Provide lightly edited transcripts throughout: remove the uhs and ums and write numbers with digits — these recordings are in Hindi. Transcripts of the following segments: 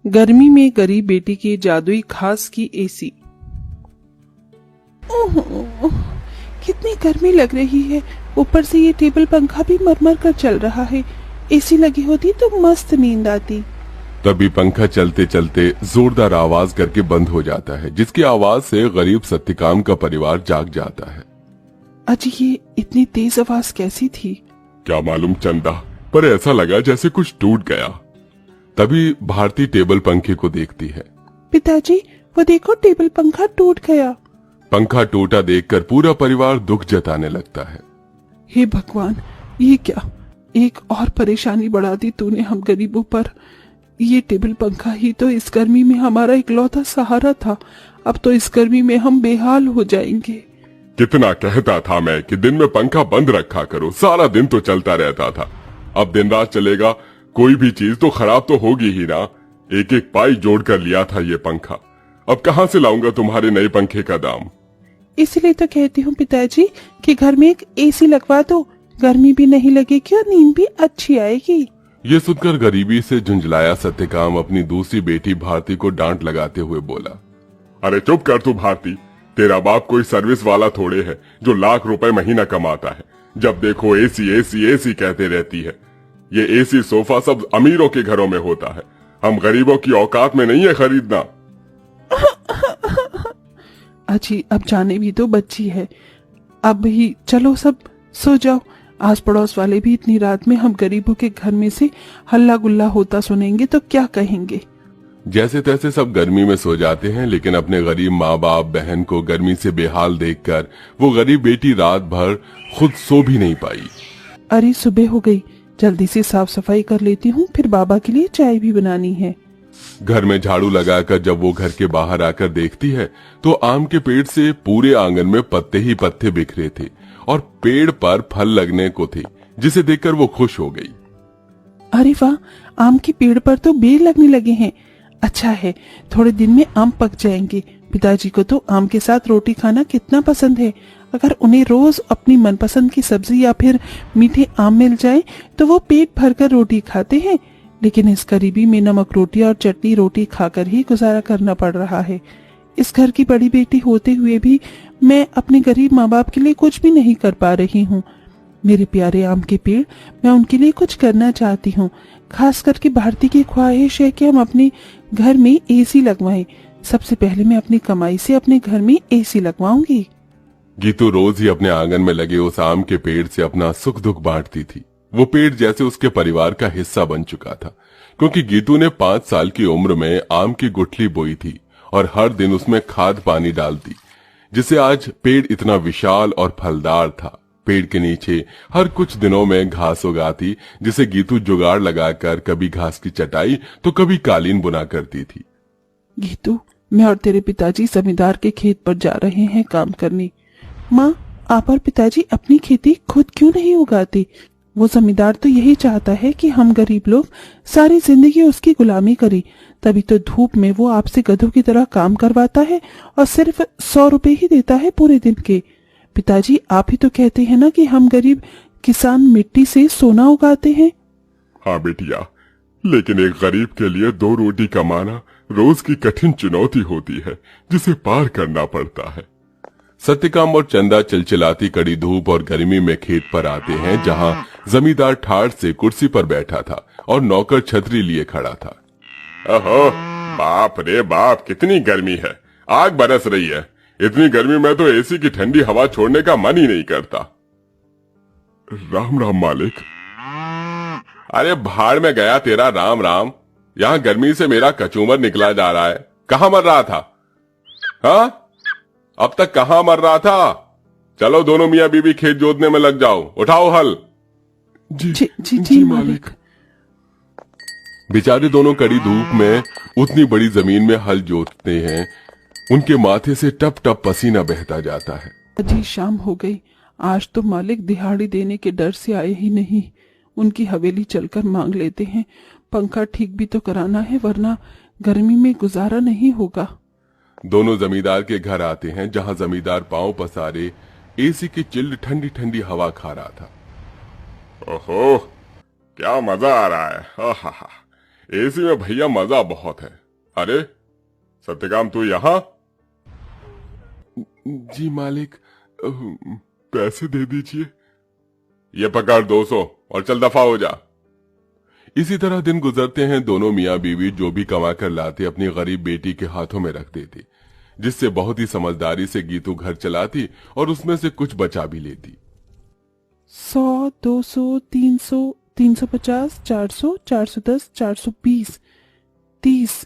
गर्मी में गरीब बेटी की जादुई खास की एसी। ओह, कितनी गर्मी लग रही है। ऊपर से ये टेबल पंखा भी मरमर कर चल रहा है। एसी लगी होती तो मस्त नींद आती। तभी पंखा चलते चलते जोरदार आवाज करके बंद हो जाता है, जिसकी आवाज से गरीब सत्यकाम का परिवार जाग जाता है। अजी, ये इतनी तेज आवाज कैसी थी? क्या मालूम चंदा, पर ऐसा लगा जैसे कुछ टूट गया। तभी भारती टेबल पंखे को देखती है। पिताजी, वो देखो, टेबल पंखा टूट गया। पंखा टूटा देखकर पूरा परिवार दुख जताने लगता है। हे भगवान, ये क्या, एक और परेशानी बढ़ा दी तूने हम गरीबों पर। ये टेबल पंखा ही तो इस गर्मी में हमारा इकलौता सहारा था। अब तो इस गर्मी में हम बेहाल हो जाएंगे। कितना कहता था मैं कि दिन में पंखा बंद रखा करो, सारा दिन तो चलता रहता था। अब दिन रात चलेगा, कोई भी चीज तो खराब तो होगी ही ना। एक एक पाई जोड़ कर लिया था ये पंखा, अब कहाँ से लाऊंगा तुम्हारे नए पंखे का दाम। इसलिए तो कहती हूँ पिताजी कि घर में एक एसी लगवा दो, गर्मी भी नहीं लगेगी और नींद भी अच्छी आएगी। ये सुनकर गरीबी से झुंझलाया सत्यकाम अपनी दूसरी बेटी भारती को डांट लगाते हुए बोला, अरे चुप कर तू भारती, तेरा बाप कोई सर्विस वाला थोड़े है जो लाख रुपए महीना कमाता है। जब देखो एसी एसी एसी कहते रहती है। ये एसी सोफा सब अमीरों के घरों में होता है, हम गरीबों की औकात में नहीं है खरीदना। अजी, अब जाने भी तो बच्ची है। अब ही चलो सब सो जाओ। आस पड़ोस वाले भी इतनी रात में हम गरीबों के घर में से हल्ला गुल्ला होता सुनेंगे तो क्या कहेंगे। जैसे तैसे सब गर्मी में सो जाते हैं, लेकिन अपने गरीब माँ बाप बहन को गर्मी से बेहाल देखकर वो गरीब बेटी रात भर खुद सो भी नहीं पाई। अरे सुबह हो गई, जल्दी से साफ सफाई कर लेती हूँ, फिर बाबा के लिए चाय भी बनानी है। घर में झाड़ू लगाकर जब वो घर के बाहर आकर देखती है तो आम के पेड़ से पूरे आंगन में पत्ते ही पत्ते बिखरे थे और पेड़ पर फल लगने को थे, जिसे देखकर वो खुश हो गई। अरे वाह, आम के पेड़ पर तो बेर लगने लगे हैं। अच्छा है, थोड़े दिन में आम पक जाएंगे। पिताजी को तो आम के साथ रोटी खाना कितना पसंद है। अगर उन्हें रोज अपनी मनपसंद की सब्जी या फिर मीठे आम मिल जाए तो वो पेट भरकर रोटी खाते हैं। लेकिन इस गरीबी में नमक रोटी और चटनी रोटी खाकर ही गुजारा करना पड़ रहा है। इस घर की बड़ी बेटी होते हुए भी मैं अपने गरीब माँ बाप के लिए कुछ भी नहीं कर पा रही हूँ। मेरे प्यारे आम के पेड़, मैं उनके लिए कुछ करना चाहती हूँ। खास करके भारती की ख्वाहिश है कि हम अपने घर में एसी लगवाएं। सबसे पहले मैं अपनी कमाई से अपने घर में एसी लगवाऊंगी। गीतू रोज ही अपने आंगन में लगे उस आम के पेड़ से अपना सुख दुख बांटती थी। वो पेड़ जैसे उसके परिवार का हिस्सा बन चुका था, क्योंकि गीतू ने 5 साल की उम्र में आम की गुठली बोई थी और हर दिन उसमें खाद पानी डालती, जिससे आज पेड़ इतना विशाल और फलदार था। पेड़ के नीचे हर कुछ दिनों में घास उगाती, जिसे गीतू जुगाड़ लगाकर कभी घास की चटाई तो कभी कालीन बुना करती थी। गीतू, मैं और तेरे पिताजी जमींदार के खेत पर जा रहे हैं काम करने। माँ, आप और पिताजी अपनी खेती खुद क्यों नहीं उगाते? वो जमींदार तो यही चाहता है कि हम गरीब लोग सारी जिंदगी उसकी गुलामी करें। तभी तो धूप में वो आपसे गधों की तरह काम करवाता है और सिर्फ 100 रुपए ही देता है पूरे दिन के। पिताजी, आप ही तो कहते हैं ना कि हम गरीब किसान मिट्टी से सोना उगाते हैं। हाँ बेटिया, लेकिन एक गरीब के लिए 2 रोटी कमाना रोज की कठिन चुनौती होती है, जिसे पार करना पड़ता है। सत्यकाम और चंदा चिलचिलाती कड़ी धूप और गर्मी में खेत पर आते हैं, जहां जमींदार ठाठ से कुर्सी पर बैठा था और नौकर छतरी लिए खड़ा था। ओहो, बाप रे बाप, कितनी गर्मी है, आग बरस रही है। इतनी गर्मी में तो एसी की ठंडी हवा छोड़ने का मन ही नहीं करता। राम राम मालिक। अरे भाड़ में गया तेरा राम राम, यहाँ गर्मी से मेरा कचूमर निकला जा रहा है। कहाँ मर रहा था? हाँ, अब तक कहाँ मर रहा था? चलो दोनों मियाँ बीबी खेत जोतने में लग जाओ, उठाओ हल। जी मालिक। बेचारे दोनों कड़ी धूप में उतनी बड़ी जमीन में हल जोतते हैं, उनके माथे से टप टप पसीना बहता जाता है। जी, शाम हो गई। आज तो मालिक दिहाड़ी देने के डर से आए ही नहीं। उनकी हवेली चलकर मांग लेते हैं। पंखा ठीक भी तो कराना है, वरना गर्मी में गुजारा नहीं होगा। दोनों जमींदार के घर आते हैं, जहां जमींदार पांव पसारे एसी की चिल्ड ठंडी ठंडी हवा खा रहा था। ओहो, क्या मजा आ रहा है। एसी में भैया मजा बहुत है। अरे सत्यकाम, तू यहाँ? जी मालिक, पैसे दे दीजिए। ये पकड़ 200 और चल दफा हो जा। इसी तरह दिन गुजरते हैं। दोनों मियाँ बीवी जो भी कमा कर लाते अपनी गरीब बेटी के हाथों में रख देते, जिससे बहुत ही समझदारी से गीतू घर चलाती और उसमें से कुछ बचा भी लेती। 100, 200, 300, 350, 400, 410, 420, 30।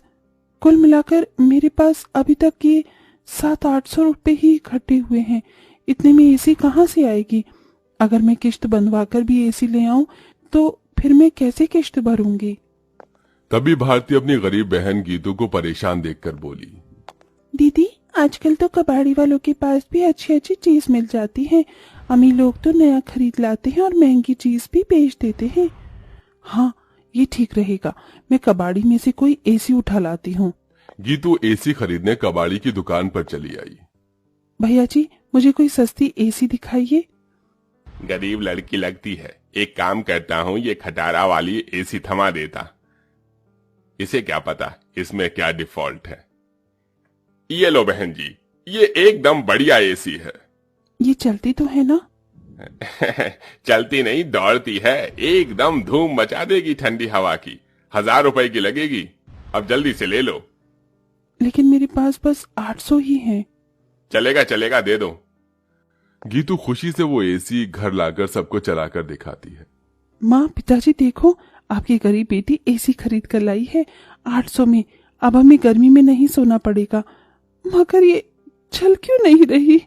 कुल मिलाकर मेरे पास अभी तक ये 700-800 रुपए ही इकट्ठे हुए हैं। इतने में एसी कहाँ से आएगी? अगर मैं किश्त बंधवाकर भी एसी ले आऊं तो फिर मैं कैसे किश्त भरूंगी? तभी भारती अपनी गरीब बहन गीतू को परेशान देखकर बोली, दीदी, आजकल तो कबाड़ी वालों के पास भी अच्छी अच्छी चीज मिल जाती है। अमीर लोग तो नया खरीद लाते हैं और महंगी चीज भी बेच देते हैं। हाँ, ये ठीक रहेगा। मैं कबाड़ी में से कोई एसी उठा लाती हूँ। गीतू एसी खरीदने कबाड़ी की दुकान पर चली आई। भैया जी, मुझे कोई सस्ती एसी दिखाइए। गरीब लड़की लगती है, एक काम करता हूँ, ये खटारा वाली एसी थमा देता। इसे क्या पता इसमें क्या डिफॉल्ट है। ये लो बहन जी, ये एकदम बढ़िया एसी है। ये चलती तो है ना? चलती नहीं, दौड़ती है। एकदम धूम मचा देगी ठंडी हवा की। 1000 रुपए की लगेगी। अब जल्दी से ले लो। लेकिन मेरे पास बस 800 ही है। चलेगा चलेगा, दे दो। गीतू खुशी से वो एसी घर लाकर सबको चलाकर दिखाती है। माँ, पिताजी देखो, आपकी गरीब बेटी एसी खरीद कर लाई है 800 में। अब हमें गर्मी में नहीं सोना पड़ेगा। मगर ये चल क्यों नहीं रही?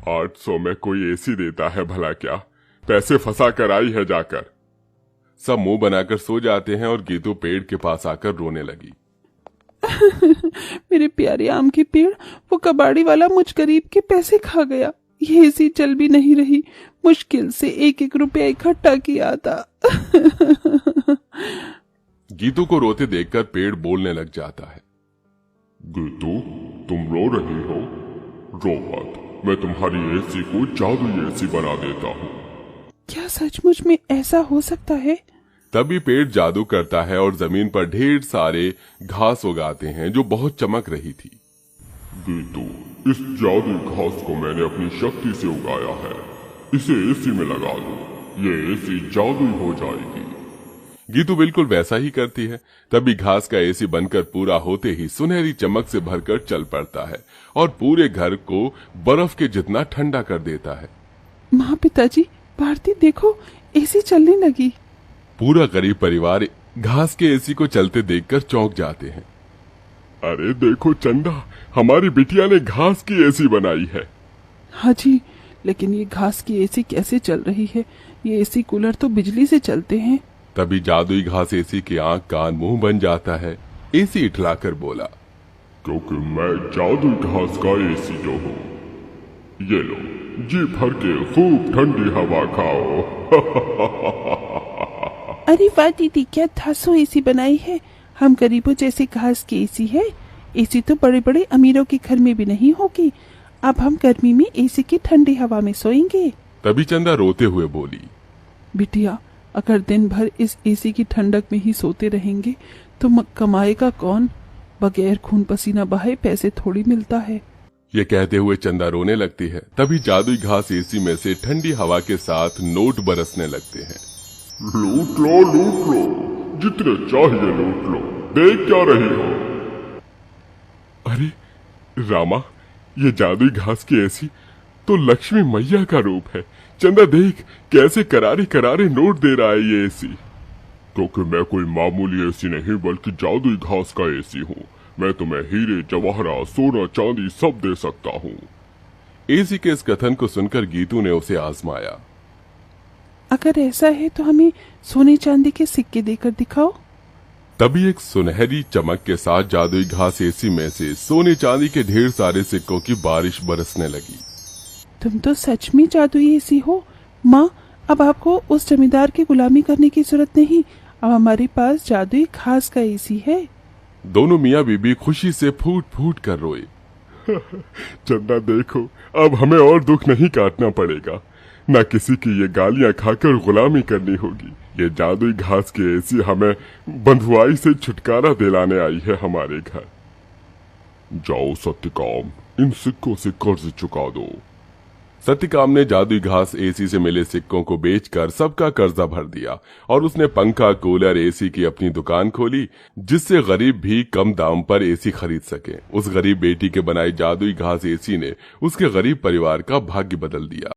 800 में कोई एसी देता है भला क्या? पैसे फंसा कर आई है जाकर। सब मुंह बनाकर सो जाते हैं और गीतू पेड़ के पास आकर रोने लगी। मेरे प्यारे आम के पेड़, वो कबाड़ी वाला मुझ गरीब के पैसे खा गया। ये एसी चल भी नहीं रही। मुश्किल से 1-1 रुपया इकट्ठा किया था। गीतू को रोते देखकर पेड़ बोलने लग जाता है। गीतू, तुम रो रही हो? रो मत, मैं तुम्हारी एसी को जादुई एसी बना देता हूँ। क्या सचमुच में ऐसा हो सकता है? तभी पेड़ जादू करता है और जमीन पर ढेर सारे घास उगाते हैं जो बहुत चमक रही थी। गीतू, इस जादुई घास को मैंने अपनी शक्ति से उगाया है। इसे एसी में लगा दो, ये एसी जादुई हो जाएगी। गीतू बिल्कुल वैसा ही करती है। तभी घास का एसी बनकर पूरा होते ही सुनहरी चमक से भरकर चल पड़ता है और पूरे घर को बर्फ के जितना ठंडा कर देता है। माँ, पिताजी, भारती देखो, एसी चलने लगी। पूरा गरीब परिवार घास के एसी को चलते देखकर चौंक जाते हैं। अरे देखो चंदा, हमारी बिटिया ने घास की एसी बनाई है। हाँ जी, लेकिन ये घास की एसी कैसे चल रही है? ये एसी कूलर तो बिजली से चलते हैं। तभी जादुई घास एसी के आंख कान मुंह बन जाता है। एसी इठलाकर बोला, क्योंकि मैं जादुई घास का एसी जो हूँ। ये लो, जी भर के खूब ठंडी हवा खाओ। अरे वाह दीदी, क्या धांसू एसी बनाई है। हम गरीबों जैसे घास की एसी है। एसी तो बड़े बड़े अमीरों के घर में भी नहीं होगी। अब हम गर्मी में एसी की ठंडी हवा में सोएंगे। तभी चंदा रोते हुए बोली, बिटिया, अगर दिन भर इस एसी की ठंडक में ही सोते रहेंगे तो कमाएगा कौन? बगैर खून पसीना बहाए पैसे थोड़ी मिलता है। ये कहते हुए चंदा रोने लगती है। तभी जादुई घास एसी में से ठंडी हवा के साथ नोट बरसने लगते हैं। लूट लो, जितने चाहिए लूट लो, देख क्या रही हो? अरे रामा, ये जादुई घास की एसी तो लक्ष्मी मैया का रूप है। चंदा देख, कैसे करारे करारे नोट दे रहा है ये एसी। क्योंकि मैं कोई मामूली एसी नहीं बल्कि जादुई घास का एसी हूँ। मैं तुम्हें हीरे जवाहरात सोना चांदी सब दे सकता हूँ। एसी के इस कथन को सुनकर गीतू ने उसे आजमाया। अगर ऐसा है तो हमें सोने चांदी के सिक्के देकर दिखाओ। तभी एक सुनहरी चमक के साथ जादुई घास एसी में से सोने चांदी के ढेर सारे सिक्कों की बारिश बरसने लगी। तुम तो सच में जादुई एसी हो। माँ, अब आपको उस जमींदार की गुलामी करने की जरूरत नहीं। अब हमारे पास जादुई घास का एसी है। दोनों मियाँ बीबी खुशी से फूट फूट कर रोए। चंदा देखो, अब हमें और दुख नहीं काटना पड़ेगा। न किसी की ये गालियां खाकर गुलामी करनी होगी। ये जादुई घास की एसी हमें बंधुआई से छुटकारा दिलाने आई है हमारे घर। जाओ सत्यकाम, इन सिक्कों से कर्ज चुका दो। सत्यकाम ने जादुई घास एसी से मिले सिक्कों को बेचकर सबका कर्जा भर दिया और उसने पंखा, कूलर, एसी की अपनी दुकान खोली, जिससे गरीब भी कम दाम पर एसी खरीद सके। उस गरीब बेटी के बनाई जादुई घास एसी ने उसके गरीब परिवार का भाग्य बदल दिया।